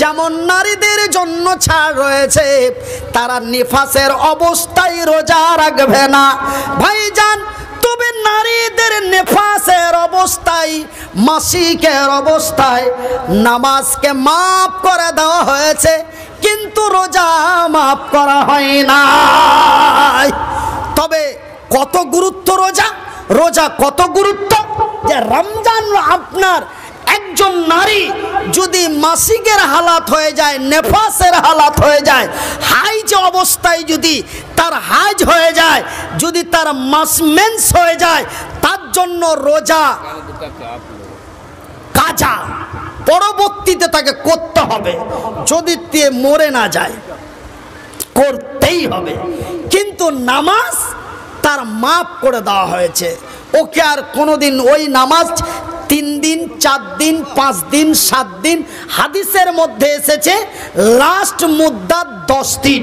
যেমন নারীদের জন্য ছাড় রয়েছে, তারা নিফাসের অবস্থায় রোজা রাখবে না। ভাইজান, তবে নারীদের নেফাসের অবস্থায়, মাসিকের অবস্থায় নামাজকে মাফ করে দেওয়া হয়েছে, কিন্তু রোজা মাফ করা হয় না। তবে কত গুরুত্ব রোজা, রোজা কত গুরুত্ব যে রমজান আপনার একজন নারী যদি মাসিকের হালাত হয়ে যায়, নেফাসের হালাত হয়ে যায়, হাইজ অবস্থায় যদি তার হাইজ হয়ে যায়, যদি তার মেন্স হয়ে যায়, তার জন্য রোজা কাজা পরবর্তীতে তাকে করতে হবে, যদি তে মরে না যায় করতেই হবে। কিন্তু নামাজ তার মাফ করে দেওয়া হয়েছে, ওকে আর কোনোদিন ওই নামাজ 3 দিন 4 দিন 5 দিন 7 দিন, হাদিসের মধ্যে এসেছে লাস্ট মুদ্দাত 10 দিন।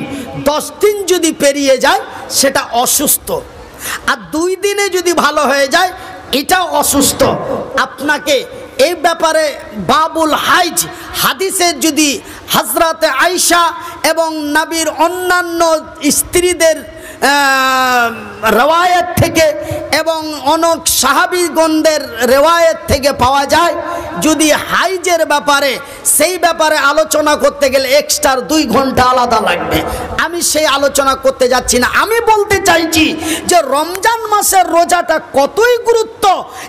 10 দিন যদি পেরিয়ে যায় সেটা অসুস্থ, আর 2 দিনে যদি ভালো হয়ে যায় এটাও অসুস্থ। আপনাকে এই ব্যাপারে বাবুল হাইজ হাদিসে যদি হযরতে আয়েশা এবং নবীর অন্যান্য স্ত্রীদের রেওয়ায়েত থেকে এবং অনেক সাহাবীগণদের রেওয়ায়েত থেকে পাওয়া যায়, যদি হাইজের ব্যাপারে সেই ব্যাপারে আলোচনা করতে গেলে এক্সট্রা 2 ঘন্টা আলাদা লাগবে। আমি সেই আলোচনা করতে যাচ্ছি না। আমি বলতে চাইছি যে রমজান মাসের রোজাটা কতই গুরুত্ব,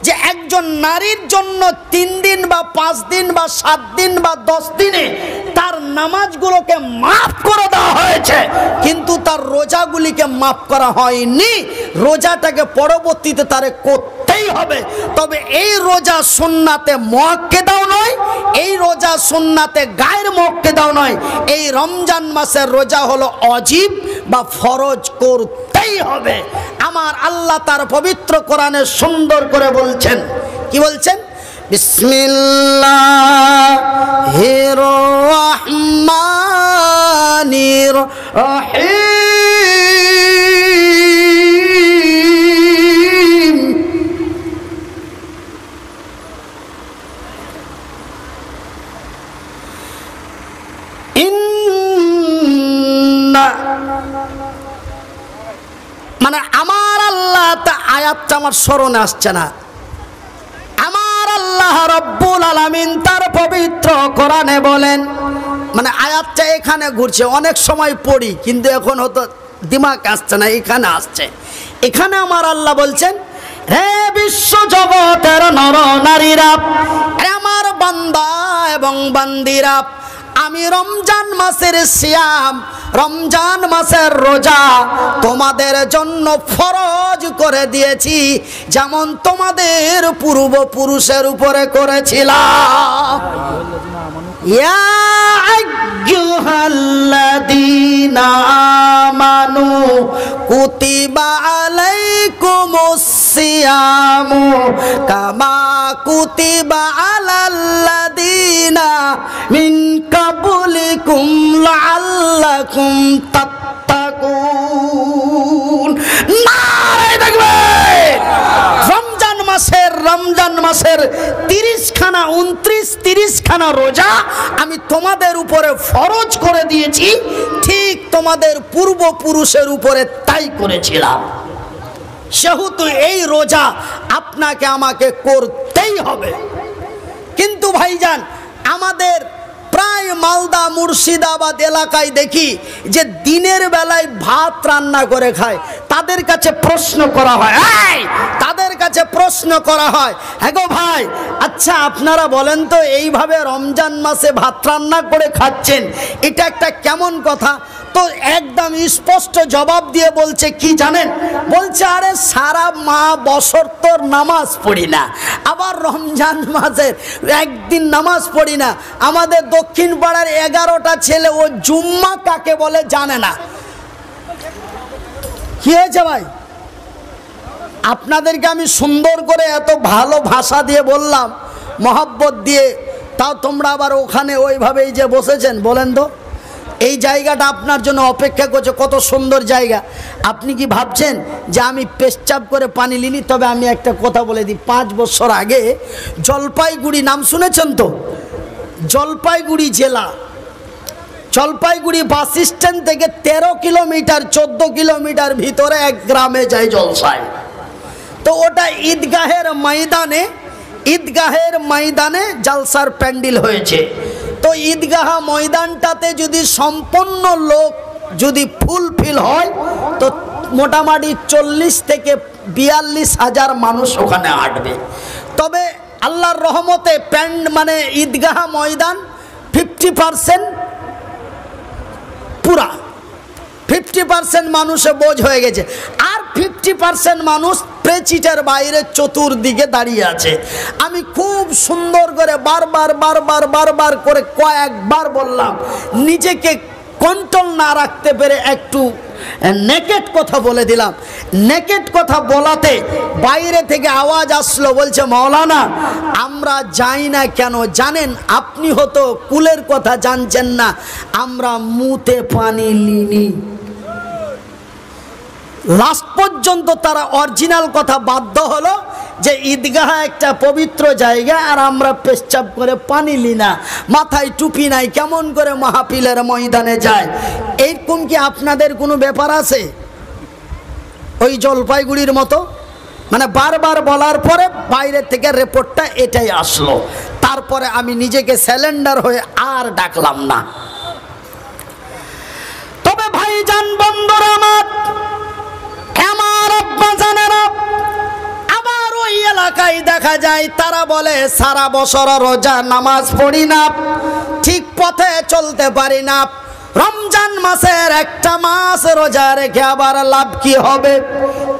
যে একজন নারীর জন্য 3 দিন বা 5 দিন বা 7 দিন বা 10 দিনে তার নামাজগুলোকে মাফ করে দেওয়া হয়েছে, কিন্তু তার রোজাগুলিকে মাফ করা হয়নি। রোজাটাকে পরবর্তীতে তারে করতেই হবে। তবে এই রোজা সুন্নাতে মুআক্কাদাও নয়, এই রোজা সুন্নাতে গায়ের মুআক্কাদাও নয়। এই রমজান মাসের রোজা হলো ওয়াজিব বা ফরজ, করতেই হবে। আমার আল্লাহ তার পবিত্র কোরআনে সুন্দর করে বলছেন, কি বলছেন? বিসমিল্লাহির রহমানির রহিম। মানে আমার আল্লাহ, আয়াতটা আমার স্মরণে আসছে না, আল্লাহ রাব্বুল আলামিন তার পবিত্র কোরআনে বলেন, মানে আয়াতটা এখানে ঘুরছে, অনেক সময় পড়ি কিন্তু এখন হয়তো দিমাগ আসছে না, এখানে আসছে। এখানে আমার আল্লাহ বলছেন, হে বিশ্ব জগতের নর নারীরা, আমার বান্দা এবং বান্দিরা, আমি রমজান মাসের সিয়াম, রমজান মাসের রোজা তোমাদের জন্য ফরজ করে দিয়েছি, যেমন তোমাদের পূর্বপুরুষের উপরে করেছিলাম। ইয়া আইয়ুহাল্লাযীনা আমানু কুতিবা আলাইকুমুস সিয়ামু কামা কুতিবা আলাল্লাযীনা মিন কাবলিকুম লাআল্লাকুম তাত্তাকুন। নারে তাকবীর! রমজান মাসের 30 খানা রোজা আমি তোমাদের উপরে ফরজ করে দিয়েছি, ঠিক তোমাদের পূর্বপুরুষের উপরে তাই করেছিলাম। সেহেতু এই রোজা আপনাকে আমাকে করতেই হবে। কিন্তু ভাইজান, আমাদের প্রায় মালদা মুর্শিদাবাদ এলাকায় দেখি যে দিনের বেলায় ভাত রান্না করে খায়। তাদের কাছে প্রশ্ন করা হয়, হ্যাঁ গো ভাই, আচ্ছা আপনারা বলেন তো, এইভাবে রমজান মাসে ভাত রান্না করে খাচ্ছেন, এটা একটা কেমন কথা? তো একদম স্পষ্ট জবাব দিয়ে বলছে কি জানেন? বলছে, আরে সারা বছর তোর নামাজ পড়ি না, আবার রমজান মাসের একদিন নামাজ পড়ি না। আমাদের দক্ষিণ পাড়ার 11টা ছেলে ও জুম্মা কাকে বলে জানে না। কি হয়েছে ভাই? আপনাদেরকে আমি সুন্দর করে এত ভালো ভাষা দিয়ে বললাম, মহব্বত দিয়ে, তাও তোমরা আবার ওখানে ওইভাবেই যে বসেছেন। বলেন তো, এই জায়গাটা আপনার জন্য অপেক্ষা করছে, কত সুন্দর জায়গা। আপনি কি ভাবছেন যে আমি পেশচাপ করে পানি লিনি? তবে আমি একটা কথা বলে দিই, 5 বছর আগে জলপাইগুড়ি, নাম শুনেছেন তো? জলপাইগুড়ি জেলা জলপাইগুড়ি বাস স্ট্যান্ড থেকে 13 কিলোমিটার 14 কিলোমিটার ভিতরে এক গ্রামে যায় জলসায়। তো ওটা ঈদগাহের ময়দানে জলসার প্যান্ডেল হয়েছে। তো ঈদগাহ ময়দানটাতে যদি সম্পূর্ণ লোক যদি ফুলফিল হয় তো মোটামুটি 40 থেকে 42 হাজার মানুষ ওখানে হাঁটবে। তবে আল্লাহর রহমতে মানে ঈদগাহ ময়দান 50% পুরা, 50% মানুষে বোঝ হয়ে গেছে, আর 50% মানুষ প্রেচিটের বাইরে চতুর্দিকে দাঁড়িয়ে আছে। আমি খুব সুন্দর করে বারবার করে কয়েকবার বললাম, নিজেকে কন্ট্রোল না রাখতে পেরে একটু নেকেট কথা বলে দিলাম। নেকেট কথা বলাতে বাইরে থেকে আওয়াজ আসলো, বলছে মাওলানা আমরা যাই না কেন জানেন? আপনি হয়তো কুলের কথা জানছেন না, আমরা মুতে পানি লিনি। লাস্ট পর্যন্ত তারা অরিজিনাল কথা বাধ্য হলো যে ঈদগাহ একটা পবিত্র জায়গা, আর আমরা পেশাব করে পানি লি না, মাথায় টুপি নাই, কেমন করে মাহফিলের ময়দানে যায়? এইরকম কি আপনাদের কোনো ব্যাপার আছে? ওই জলপাইগুড়ির মতো মানে বারবার বলার পরে বাইরে থেকে রিপোর্টটা এটাই আসলো। তারপরে আমি নিজেকে স্যালেন্ডার হয়ে আর ডাকলাম না। তবে ভাইজান বন্ধুরা আমার আব্বা জানেরা, আবার ওই এলাকায় দেখা যায় তারা বলে সারা বছর রোজা নামাজ পড়ি না, ঠিক পথে চলতে পারি না, রমজান মাসের একটা মাস রোজা রেখে আবার লাভ কি হবে?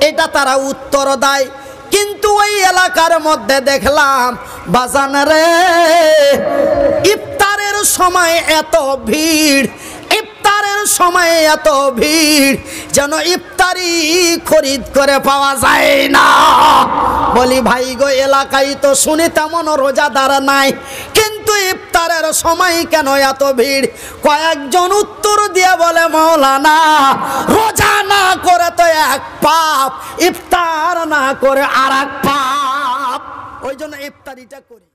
এটা তারা উত্তর দেয়। কিন্তু ওই এলাকার মধ্যে দেখলাম বাজান রে, ইফতারের সময় এত ভিড়, ইফতারের সময় এত ভিড় যেন ইফতারি খরিদ করে পাওয়া যায় না। বলি ভাই গো, এলাকায় তো শুনি তেমন রোজাদার নাই, কিন্তু ইফতারের সময় কেন এত ভিড়? কয়েকজন উত্তর দিয়ে বলে মাওলানা রোজা না করে তো এক পাপ, ইফতার না করে আর এক পাপ, ওই জন্য ইফতারিটা করি।